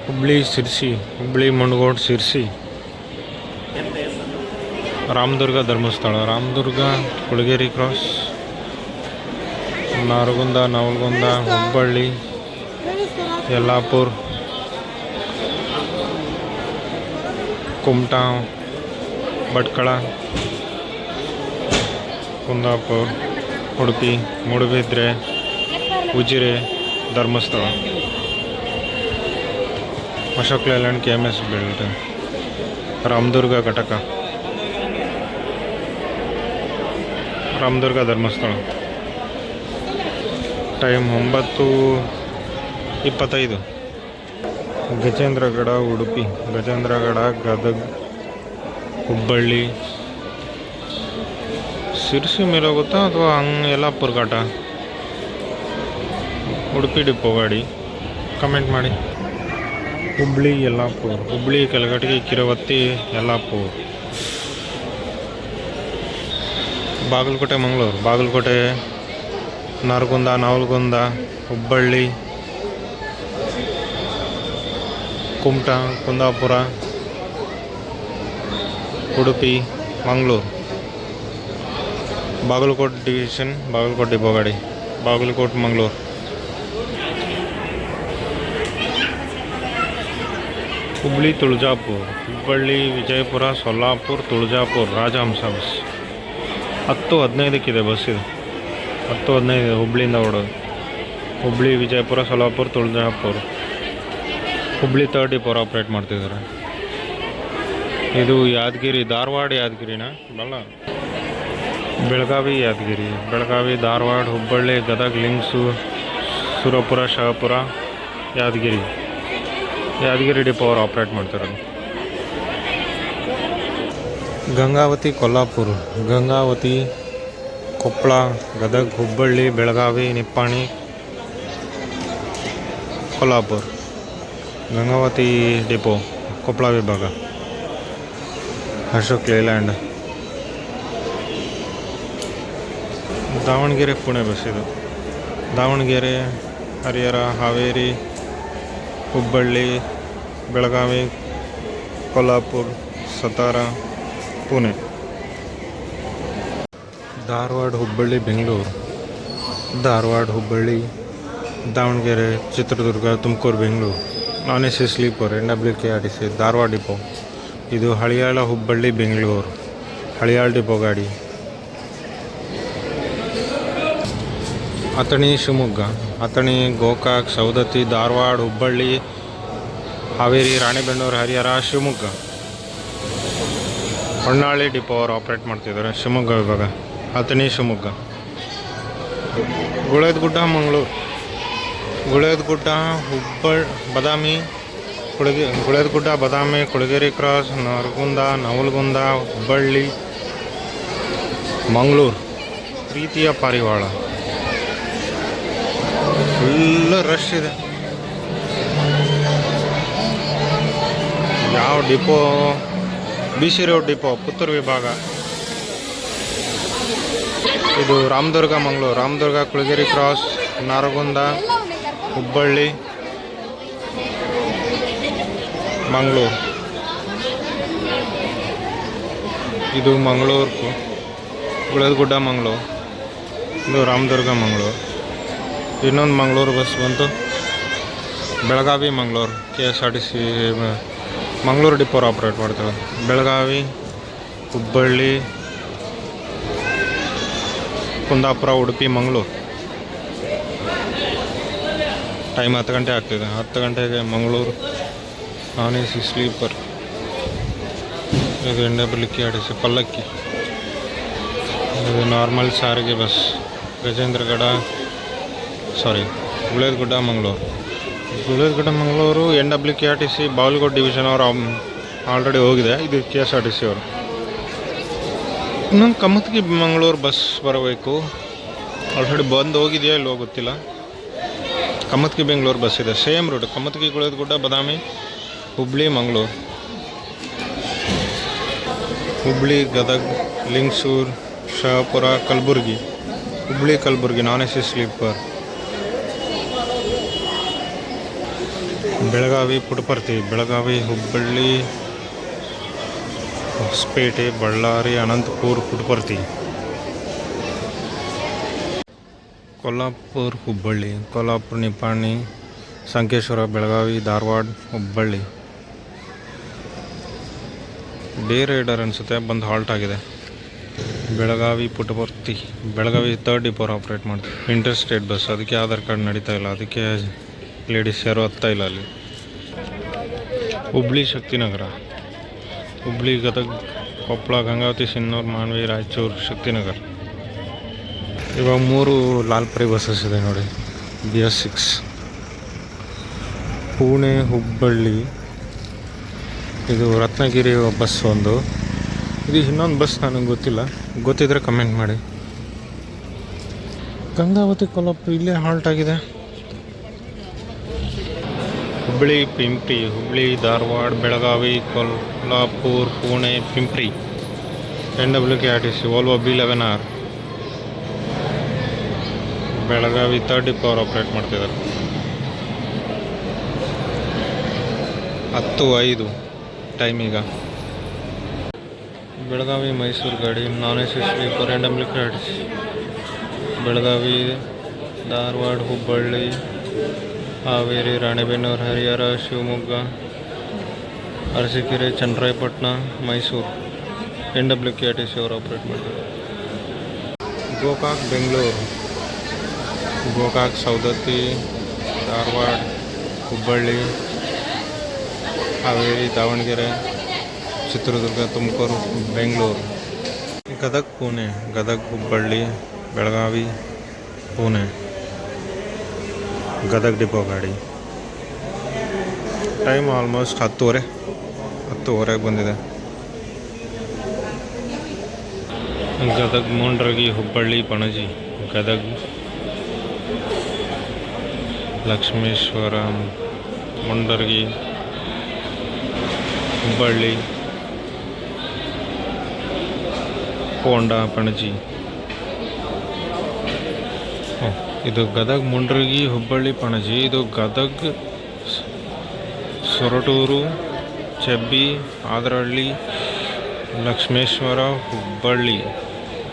Hubli Sirsi, Hubli Mundgod Sirsi, Ramdurg Dharmasthala, Ramdurg Kulgeri cross, Nargund, Navalgund, Hubballi, Yellapur, Kumta, Bhatkal, Kundapura, Udupi, Moodbidri, Ujire, Dharmasthala, Ashok Leyland, KMS belt, Ramdurg ಘಟಕ, Ramdurg Dharmasthala. Time 9:25. Gajendragad Udupi, Gajendragad Gadag, Hubballi, Sirsi ಮೇಲೆ ಹೋಗುತ್ತಾ ಅಥವಾ ಯಲ್ಲಾಪುರ ಘಾಟ, ಉಡುಪಿ ಡಿಪೋ ಗಾಡಿ ಕಮೆಂಟ್ ಮಾಡಿ. ಹುಬ್ಳಿ ಯಲ್ಲಾಪುರ, ಹುಬ್ಳಿ ಕಲಘಟಗಿ, ಕಿರವತ್ತಿ, ಯಲ್ಲಾಪುರ, ಬಾಗಲಕೋಟೆ ಮಂಗಳೂರು, ಬಾಗಲಕೋಟೆ, ನಾರಗುಂದ, ನವಲಗುಂದ, ಹುಬ್ಬಳ್ಳಿ, ಕುಮಟಾ, ಕುಂದಾಪುರ, ಉಡುಪಿ, ಮಂಗಳೂರು, ಬಾಗಲಕೋಟೆ ಡಿವಿಷನ್, ಬಾಗಲಕೋಟೆ ಡಿಪೋ ಗಾಡಿ, ಬಾಗಲಕೋಟೆ ಮಂಗಳೂರು. ಹುಬ್ಳಿ ತುಳಜಾಪುರ, ಹುಬ್ಬಳ್ಳಿ, ವಿಜಯಪುರ, ಸೊಲ್ಲಾಪುರ, ತುಳಜಾಪುರ, ರಾಜಹಂಸ ಬಸ್ 10:15 ಬಸ್ ಇದು. 10:15 ಹುಬ್ಳಿಯಿಂದ ಹೊಡೋದು. ಹುಬ್ಳಿ, ವಿಜಯಪುರ, ಸೊಲ್ಲಾಪುರ, ತುಳಜಾಪುರ, ಹುಬ್ಳಿ 34 ಆಪ್ರೇಟ್ ಮಾಡ್ತಿದ್ದಾರೆ. ಇದು ಯಾದಗಿರಿ, ಧಾರವಾಡ ಯಾದಗಿರಿನ ಬಲ್ಲ, ಬೆಳಗಾವಿ ಯಾದಗಿರಿ, ಬೆಳಗಾವಿ, ಧಾರವಾಡ, ಹುಬ್ಬಳ್ಳಿ, ಗದಗ, ಲಿಂಗ್ಸೂರು, ಸುರಪುರ, ಶಹಾಪುರ, ಯಾದಗಿರಿ, ಯಾದಗಿರಿ ಡಿಪೋ ಅವರು ಆಪ್ರೇಟ್ ಮಾಡ್ತಾರೆ. ಗಂಗಾವತಿ, ಕೊಲ್ಲಾಪುರ, ಗಂಗಾವತಿ, ಕೊಪ್ಪಳ, ಗದಗ, ಹುಬ್ಬಳ್ಳಿ, ಬೆಳಗಾವಿ, ನಿಪ್ಪಾಣಿ, ಕೊಲ್ಲಾಪುರ, ಗಂಗಾವತಿ ಡಿಪೋ, ಕೊಪ್ಪಳ ವಿಭಾಗ, ಅಶೋಕ್ ಲೇಲ್ಯಾಂಡ್. ದಾವಣಗೆರೆ ಪುಣೆ ಬಸ್ ಇದು. Davanagere, Harihara, Haveri, Hubballi, Belagavi, Kolhapur, Satara, Pune. Dharwad, Hubballi, Bengaluru, Dharwad, Hubballi, Davanagere, Chitradurga, Tumakuru, Bengaluru. Non-AC sleeper, NWKRTC, Dharwad depot. ಇದು ಹಳಿಯಾಳ, ಹುಬ್ಬಳ್ಳಿ, ಬೆಂಗಳೂರು, ಹಳಿಯಾಳ ಡಿಪೋ ಗಾಡಿ. ಅಥಣಿ, ಶಿವಮೊಗ್ಗ, ಅಥಣಿ, ಗೋಕಾಕ್, ಸವದತ್ತಿ, ಧಾರವಾಡ, ಹುಬ್ಬಳ್ಳಿ, ಹಾವೇರಿ, ರಾಣೆಬೆನ್ನೂರು, ಹರಿಹರ, ಶಿವಮೊಗ್ಗ. ಹೊನ್ನಾಳಿ ಡಿಪೋ ಅವರು ಆಪ್ರೇಟ್ ಮಾಡ್ತಿದ್ದಾರೆ, ಶಿವಮೊಗ್ಗ ವಿಭಾಗ, ಅಥಣಿ, ಶಿವಮೊಗ್ಗ. ಗುಳೇದಗುಡ್ಡ, ಮಂಗಳೂರು, ಗುಳೇದಗುಡ್ಡ, ಬದಾಮಿ, ಗುಳೇದಗುಡ್ಡ, ಬದಾಮಿ, ಕುಳಗೇರಿ ಕ್ರಾಸ್, ನರಗುಂದ, ನವಲಗುಂದ, ಹುಬ್ಬಳ್ಳಿ, ಮಂಗಳೂರು. ಪ್ರೀತಿಯ ಪಾರಿವಾಳ, ಫುಲ್ ರಶ್ ಇದೆ. ಯಾವ depot? BC road depot, Puttur ವಿಭಾಗ. ಇದು ರಾಮದುರ್ಗ, ಮಂಗಳೂರು, ರಾಮದುರ್ಗ, ಕುಳಗೇರಿ ಕ್ರಾಸ್, ನಾರಗುಂದ, ಹುಬ್ಬಳ್ಳಿ, ಮಂಗಳೂರು. ಇದು ಮಂಗಳೂರು, ಗುಳೇದಗುಡ್ಡ, ಮಂಗಳೂರು. ಇದು ರಾಮದುರ್ಗ, ಮಂಗಳೂರು. ಇನ್ನೊಂದು ಮಂಗಳೂರು ಬಸ್ ಬಂತು, Belagavi, Mangaluru, KSRTC Mangaluru depot operate ಮಾಡ್ತಾರೆ. ಬೆಳಗಾವಿ, ಹುಬ್ಬಳ್ಳಿ, ಕುಂದಾಪುರ, ಉಡುಪಿ, ಮಂಗಳೂರು. ಟೈಮ್ 10 ಗಂಟೆ ಆಗ್ತಿದೆ. 10 ಗಂಟೆಗೆ ಮಂಗಳೂರು Non-AC ಸ್ಲೀಪರ್. ಇದು NWKRTC ಪಲ್ಲಕ್ಕಿ. ಇದು normal Sarige bus. Gajendragad, Guledgudda, Mangaluru. Guledgudda, Mangaluru NWKRTC Bagalkot division ಅವರು ಆಲ್ರೆಡಿ ಹೋಗಿದೆ. ಇದು KSRTC ಅವರು. ಇನ್ನೊಂದು ಕಮತ್ಗಿ ಮಂಗಳೂರು ಬಸ್ ಬರಬೇಕು. ಆಲ್ರೆಡಿ ಬಂದು ಹೋಗಿದೆಯಾ ಇಲ್ಲೋ ಗೊತ್ತಿಲ್ಲ. ಕಮತ್ಗಿ ಬೆಂಗಳೂರು ಬಸ್ ಇದೆ, same route. Kamatgi, Guledgudda, Badami, Hubli, Mangaluru. Hubli, Gadag, Lingsugur, Shahapur, Kalaburagi. Hubli, Kalaburagi Non-AC sleeper. Belagavi Puttaparthi, Belagavi Hubballi Hosapete Ballari Anantapur Puttaparthi, Kolhapur Hubballi, Kolhapur Nippani Sankeshwar, Belagavi Dharwad Hubballi. Day rider ಅನಿಸುತ್ತೆ, ಬಂದು ಹಾಲ್ಟ್ ಆಗಿದೆ. ಬೆಳಗಾವಿ ಪುಟಪರ್ತಿ, ಬೆಳಗಾವಿ 3rd ಡಿಪೋರ್ ಆಪ್ರೇಟ್ ಮಾಡ್ತೀವಿ. ಇಂಟರ್ ಸ್ಟೇಟ್ ಬಸ್, ಅದಕ್ಕೆ ಆಧಾರ್ ಕಾರ್ಡ್ ನಡೀತಾ ಇಲ್ಲ, ಅದಕ್ಕೆ ಲೇಡೀಸ್ ಯಾರು ಹತ್ತಾ ಇಲ್ಲ ಅಲ್ಲಿ. ಹುಬ್ಳಿ ಶಕ್ತಿನಗರ, ಹುಬ್ಳಿ ಗದಗ ಕೊಪ್ಪಳ ಗಂಗಾವತಿ ಸಿನ್ನೂರು ಮಾನ್ವಿ ರಾಯಚೂರು ಶಕ್ತಿನಗರ. ಇವಾಗ 3 ಲಾಲ್ಪರಿ ಬಸ್ಸಸ್ ಇದೆ ನೋಡಿ, BS6. ಪುಣೆ ಹುಬ್ಬಳ್ಳಿ, ಇದು ರತ್ನಗಿರಿ ಬಸ್ ಒಂದು. ಇದು ಇನ್ನೊಂದು ಬಸ್ ನನಗೆ ಗೊತ್ತಿಲ್ಲ, ಗೊತ್ತಿದ್ರೆ ಕಮೆಂಟ್ ಮಾಡಿ. ಗಂಗಾವತಿ ಕೊಲ್ಲಾಪುರ ಇಲ್ಲೇ ಹಾಲ್ಟ್ ಆಗಿದೆ. Hubballi Pimpri, Hubballi Dharwad Belagavi Kolhapur Pune Pimpri. NWKRTC Volvo B11R Belagavi 3rd ಡಿಪೋರ್ ಆಪ್ರೇಟ್ ಮಾಡ್ತಿದ್ದಾರೆ. 10:05 ಟೈಮ್ ಈಗ. ಬೆಳಗಾವಿ ಮೈಸೂರು ಗಾಡಿ non AC sleeper NWKRTC. Belagavi Dharwad Hubballi Haveri Ranebennur Harihar Shivamogga Arsikere Channarayapatna Mysuru NWKRTC ಅವರು ಆಪ್ರೇಟ್ ಮಾಡ್ತಾರೆ. ಗೋಕಾಕ್ ಬೆಂಗಳೂರು, ಗೋಕಾಕ್ ಸೌದತ್ತಿ ಧಾರವಾಡ ಹುಬ್ಬಳ್ಳಿ ಹಾವೇರಿ ದಾವಣಗೆರೆ ಚಿತ್ರದುರ್ಗ ತುಮಕೂರು ಬೆಂಗಳೂರು. ಗದಗ ಪುಣೆ, ಗದಗ ಹುಬ್ಬಳ್ಳಿ ಬೆಳಗಾವಿ ಪುಣೆ ಗದಗ ಡಿಪೋ ಗಾಡಿ. ಟೈಮ್ ಆಲ್ಮೋಸ್ಟ್ 10:30 ಬಂದಿದೆ. ಗದಗ ಮುಂಡ್ರಗಿ ಹುಬ್ಬಳ್ಳಿ ಪಣಜಿ, ಗದಗ ಲಕ್ಷ್ಮೇಶ್ವರ ಮುಂಡರ್ಗಿ ಹುಬ್ಬಳ್ಳಿ ಹೋಂಡಾ ಪಣಜಿ. ಇದು ಗದಗ ಮುಂಡ್ರಗಿ ಹುಬ್ಬಳ್ಳಿ ಪಣಜಿ. ಇದು ಗದಗ ಸೊರಟೂರು ಚೆಬ್ಬಿ ಆದರಹಳ್ಳಿ ಲಕ್ಷ್ಮೇಶ್ವರ ಹುಬ್ಬಳ್ಳಿ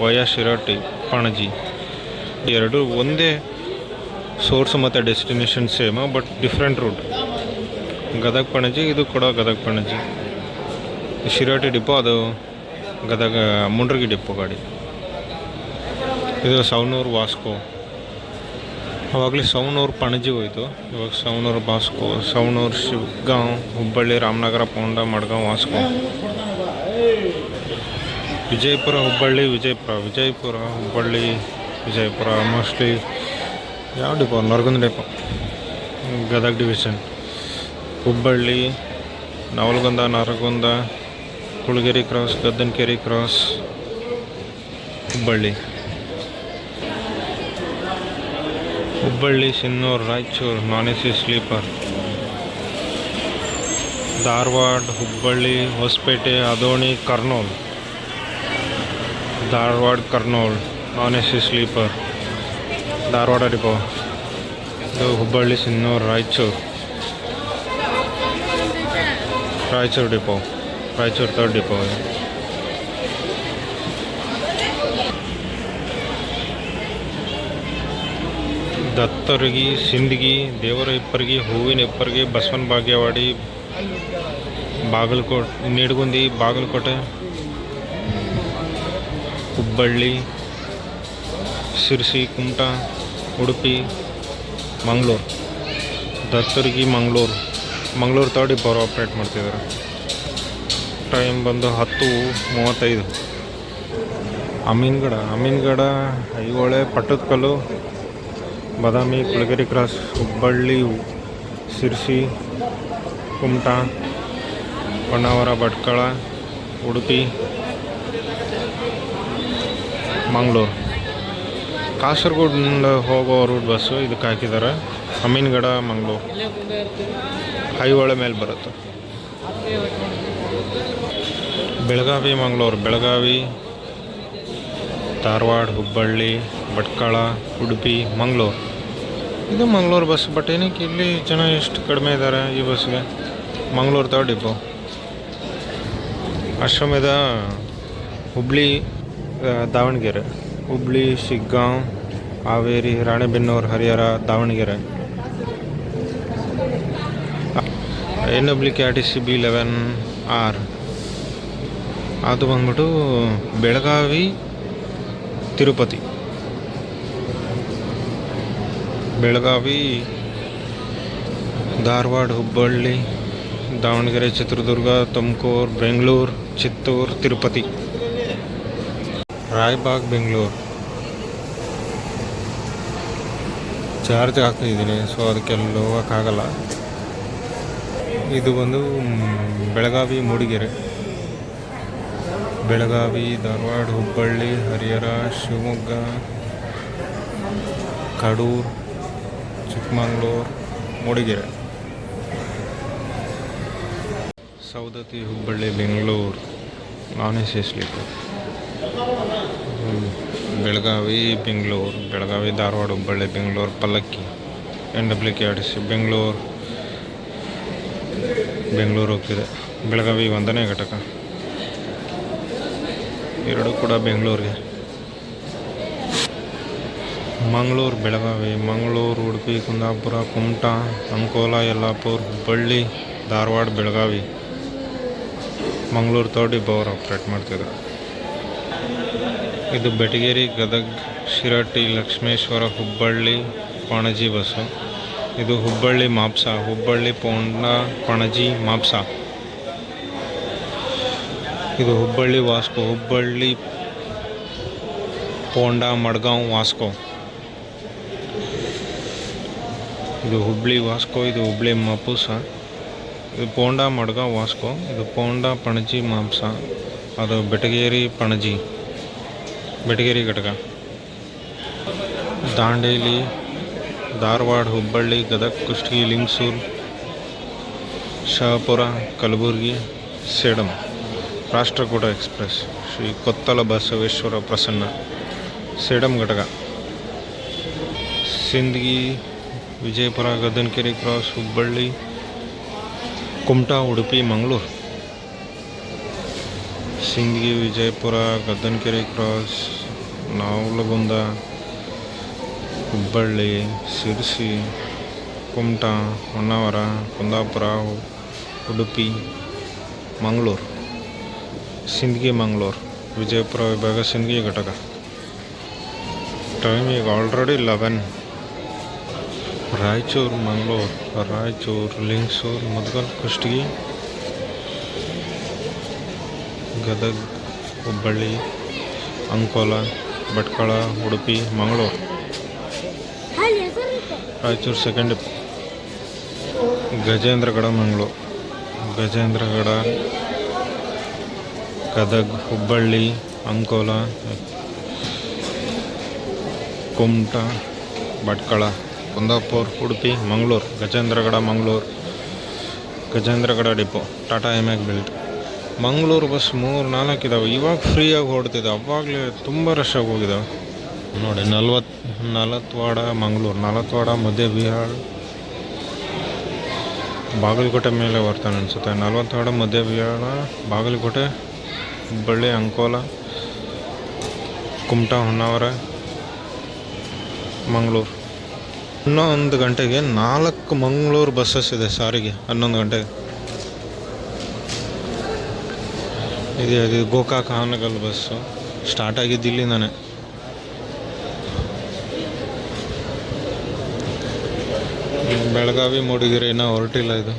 ವಯಾ ಶಿರಟ್ಟಿ ಪಣಜಿ. ಎರಡು ಒಂದೇ ಸೋರ್ಸ್ ಮತ್ತು destination same, but different route. Gadag Panaji, ಇದು ಕೂಡ ಗದಗ ಪಣಜಿ. ಶಿರಟ್ಟಿ ಡಿಪೋ, ಅದು ಗದಗ ಮುಂಡ್ರಗಿ ಡಿಪೋ ಗಾಡಿ. ಇದು ಸವಣೂರು ವಾಸ್ಕೋ. ಆವಾಗಲೇ ಸವಣೂರು ಪಣಜಿ ಹೋಯಿತು, ಇವಾಗ ಸವಣೂರು ವಾಸ್ಕೋ, ಸವಣೂರು ಶಿವಗಾಂವ್ ಹುಬ್ಬಳ್ಳಿ ರಾಮನಗರ ಪೋಂಡ ಮಡ್ಗಾಂವ್ ವಾಸ್ಕೋ. ವಿಜಯಪುರ ಹುಬ್ಬಳ್ಳಿ ವಿಜಯಪುರ ಹುಬ್ಬಳ್ಳಿ ವಿಜಯಪುರ. ಮೋಸ್ಟ್ಲಿ ಯಾವ depot? Nargund depot, Gadag division. Hubballi Navalgund Nargund Kulgeri cross Gaddanakeri cross Hubballi. Hubballi Sindhnur Raichur non AC sleeper. Dharwad Hubballi Hosapete Adoni Kurnool. Dharwad Kurnool non AC sleeper Dharwad depot. ಇದು Hubballi Sindhnur Raichur depot, Raichur 3rd depot. Dattaragi Sindagi Devar Hippargi Hoovina Hippargi Basavana Bagewadi Bagalkot Nidagundi Bagalkot Hubballi Sirsi Kumta Udupi Mangaluru. Dattaragi Mangaluru 3rd depot operate ಮಾಡ್ತಿದ್ದಾರೆ. ಟೈಮ್ ಬಂದು 10:35. ಅಮೀನ್ಗಡ ಐಹೊಳೆ ಪಟ್ಟದಕಲ್ಲು ಬಾದಾಮಿ ಕುಳಗೇರಿ ಕ್ರಾಸ್ ಹುಬ್ಬಳ್ಳಿ ಶಿರ್ಸಿ ಕುಮಟಾ ಹೊನ್ನಾವರ ಭಟ್ಕಳ ಉಡುಪಿ ಮಂಗಳೂರು. ಕಾಸರಗೋಡಿನಿಂದ ಹೋಗೋ ರೂಟ್ ಬಸ್ಸು ಇದಕ್ಕೆ ಹಾಕಿದ್ದಾರೆ. ಅಮೀನ್ಗಡ ಮಂಗಳೂರು ಐಹೊಳೆ ಮೇಲೆ ಬರುತ್ತೆ. ಬೆಳಗಾವಿ ಮಂಗಳೂರು, ಬೆಳಗಾವಿ ಧಾರವಾಡ ಹುಬ್ಬಳ್ಳಿ ಭಟ್ಕಳ ಉಡುಪಿ ಮಂಗಳೂರು. ಇದು ಮಂಗಳೂರು ಬಸ್. ಬಟ್ ಏನಕ್ಕೆ ಇಲ್ಲಿ ಜನ ಎಷ್ಟು ಕಡಿಮೆ ಇದ್ದಾರೆ ಈ ಬಸ್ಗೆ? Mangaluru third depot. ಆಶ್ರಮದ ಹುಬ್ಳಿ, ದಾವಣಗೆರೆ, ಹುಬ್ಳಿ, ಶಿಗ್ಗಾಂವ್, ಹಾವೇರಿ, ರಾಣೆಬೆನ್ನೂರು, ಹರಿಹರ, ದಾವಣಗೆರೆ. NWKRTC B11R ಅದು ಬಂದ್ಬಿಟ್ಟು ಬೆಳಗಾವಿ, ತಿರುಪತಿ, ಬೆಳಗಾವಿ, ಧಾರವಾಡ, ಹುಬ್ಬಳ್ಳಿ, ದಾವಣಗೆರೆ, ಚಿತ್ರದುರ್ಗ, ತುಮಕೂರು, ಬೆಂಗಳೂರು, ಚಿತ್ತೂರು, ತಿರುಪತಿ, ರಾಯಬಾಗ್, ಬೆಂಗಳೂರು. ಚಾರ್ಜ್ ಹಾಕಿದ್ದೀನಿ, ಸೊ ಅದಕ್ಕೆಲ್ಲ ಹೋಗೋಕ್ಕಾಗಲ್ಲ. ಇದು ಬಂದು ಬೆಳಗಾವಿ, ಮೂಡಿಗೆರೆ, ಬೆಳಗಾವಿ, ಧಾರವಾಡ, ಹುಬ್ಬಳ್ಳಿ, ಹರಿಹರ, ಶಿವಮೊಗ್ಗ, ಕಡೂರು, ಚಿಕ್ಕಮಗಳೂರು, ಮೂಡಿಗೆರೆ, ಸವದತ್ತಿ, ಹುಬ್ಬಳ್ಳಿ, ಬೆಂಗಳೂರು, ನಾನ್ AC ಸ್ಲೀಪರ್. ಬೆಳಗಾವಿ, ಬೆಂಗಳೂರು, ಬೆಳಗಾವಿ, ಧಾರವಾಡ, ಹುಬ್ಬಳ್ಳಿ, ಬೆಂಗಳೂರು, ಪಲ್ಲಕ್ಕಿ. NWKRTC ಬೆಂಗಳೂರು ಹೋಗ್ತಿದೆ. ಬೆಳಗಾವಿ 1ನೇ ಘಟಕ, ಎರಡೂ ಕೂಡ ಬೆಂಗಳೂರಿಗೆ. ಮಂಗಳೂರು, ಬೆಳಗಾವಿ, ಮಂಗಳೂರು, ಉಡುಪಿ, ಕುಂದಾಪುರ, ಕುಮಟಾ, ಅಂಕೋಲಾ, ಯಲ್ಲಾಪುರ, ಹುಬ್ಬಳ್ಳಿ, ಧಾರವಾಡ, ಬೆಳಗಾವಿ. ಮಂಗಳೂರು ಥರ್ಡ್ ಡಿಪೋ ಅವರು ಆಪ್ರೇಟ್ ಮಾಡ್ತಿದ್ದಾರೆ. ಇದು ಬೆಟಗೇರಿ, ಗದಗ, ಶಿರಹಟ್ಟಿ, ಲಕ್ಷ್ಮೇಶ್ವರ, ಹುಬ್ಬಳ್ಳಿ, ಪಣಜಿ ಬಸ್ಸು. ಇದು ಹುಬ್ಬಳ್ಳಿ, ಮಾಪ್ಸಾ, ಹುಬ್ಬಳ್ಳಿ, ಪೋಂಡಾ, ಪಣಜಿ, ಮಾಪ್ಸಾ. ಇದು ಹುಬ್ಬಳ್ಳಿ, ವಾಸ್ಕೋ, ಹುಬ್ಬಳ್ಳಿ, ಪೋಂಡಾ, ಮಡ್ಗಾಂವ್, ವಾಸ್ಕೋ. ಇದು ಹುಬ್ಬಳ್ಳಿ, ವಾಸ್ಕೋ, ಇದು ಹುಬ್ಬಳ್ಳಿ, ಮಾಪುಸಾ. ಇದು ಪೋಂಡಾ, ಮಡ್ಗಾಂವ್, ವಾಸ್ಕೋ. ಇದು ಪೋಂಡಾ, ಪಣಜಿ, ಮಾಪ್ಸಾ. ಅದು ಬೆಟಗೇರಿ, ಪಣಜಿ, ಬೆಟಗೇರಿ ಘಟಕ. ದಾಂಡೇಲಿ, ಧಾರವಾಡ, ಹುಬ್ಬಳ್ಳಿ, ಗದಗ, ಕುಷ್ಟಗಿ, ಲಿಂಗಸೂರು, ಶಹಾಪುರ, ಕಲಬುರಗಿ, ಸೇಡಂ. ರಾಷ್ಟ್ರಕೂಟ ಎಕ್ಸ್ಪ್ರೆಸ್, ಶ್ರೀ ಕೊತ್ತಲ ಬಸವೇಶ್ವರ ಪ್ರಸನ್ನ, ಸೇಡಂ ಘಟಕ. ಸಿಂದಗಿ, ವಿಜಯಪುರ, ಗದ್ದನಕೆರೆ ಕ್ರಾಸ್, ಹುಬ್ಬಳ್ಳಿ, ಕುಮಟಾ, ಉಡುಪಿ, ಮಂಗಳೂರು. ಸಿಂದಗಿ, ವಿಜಯಪುರ, ಗದ್ದನಕೆರೆ ಕ್ರಾಸ್, ನವಲಗುಂದ, ಹುಬ್ಬಳ್ಳಿ, ಶಿರಸಿ, ಕುಮಟಾ, ಹೊನ್ನಾವರ, ಕುಂದಾಪುರ, ಉಡುಪಿ, ಮಂಗಳೂರು. ಸಿಂದಗಿ, ಮಂಗಳೂರು, ವಿಜಯಪುರ ವಿಭಾಗ, ಸಿಂದಗಿ ಘಟಕ. ಟೈಮ್ ಈಗ already 11. Raichur, Mangaluru, Raichur, Lingsugur, Mudgal, Kushtagi, Gadag, Hubballi, Ankola, Bhatkal, Udupi, Mangaluru. Raichur second depot. Gajendragad, Mangaluru, Gajendragad, Gadag, Hubballi, Ankola, Kumta, Bhatkal, Kundapura, Udupi, Mangaluru. Gajendragad, Mangaluru, Gajendragad depot. Tata ಎಮ್ಯಾಕ್ ಬೆಲ್ಟ್. ಮಂಗಳೂರು ಬಸ್ 3-4 ಇದ್ದಾವೆ. ಇವಾಗ ಫ್ರೀಯಾಗಿ ಹೊಡ್ತಿದೆ, ಅವಾಗಲೇ ತುಂಬ ರಶ್ ಆಗಿ ಹೋಗಿದ್ದಾವೆ ನೋಡಿ. ನಾಲತ್ವಾಡ, ಮಂಗಳೂರು, ನಾಲತ್ವಾಡ, ಮಧ್ಯ ವಿಹಾರ್, ಬಾಗಲಕೋಟೆ ಮೇಲೆ ಬರ್ತಾನೆ ಅನಿಸುತ್ತೆ. ನಾಲತ್ವಾಡ, ಮಧ್ಯ ವಿಹಾರ, ಬಾಗಲಕೋಟೆ, ಹುಬ್ಬಳ್ಳಿ, ಅಂಕೋಲಾ, ಕುಮಟಾ, ಹೊನ್ನಾವರ, ಮಂಗಳೂರು. 11 ಗಂಟೆಗೆ 4 ಮಂಗಳೂರು ಬಸ್ಸಸ್ ಇದೆ ಸಾರಿಗೆ. 11 ಗಂಟೆಗೆ ಇದು ಗೋಕಾಕ್, ಹಾನಗಲ್ ಬಸ್ಸು ಸ್ಟಾರ್ಟ್ ಆಗಿದ್ದು ಇಲ್ಲಿಂದಾನೆ. ಬೆಳಗಾವಿ, ಮೂಡಿಗೆರೆ ಇನ್ನೂ ಹೊರಟಿಲ್ಲ ಇದು.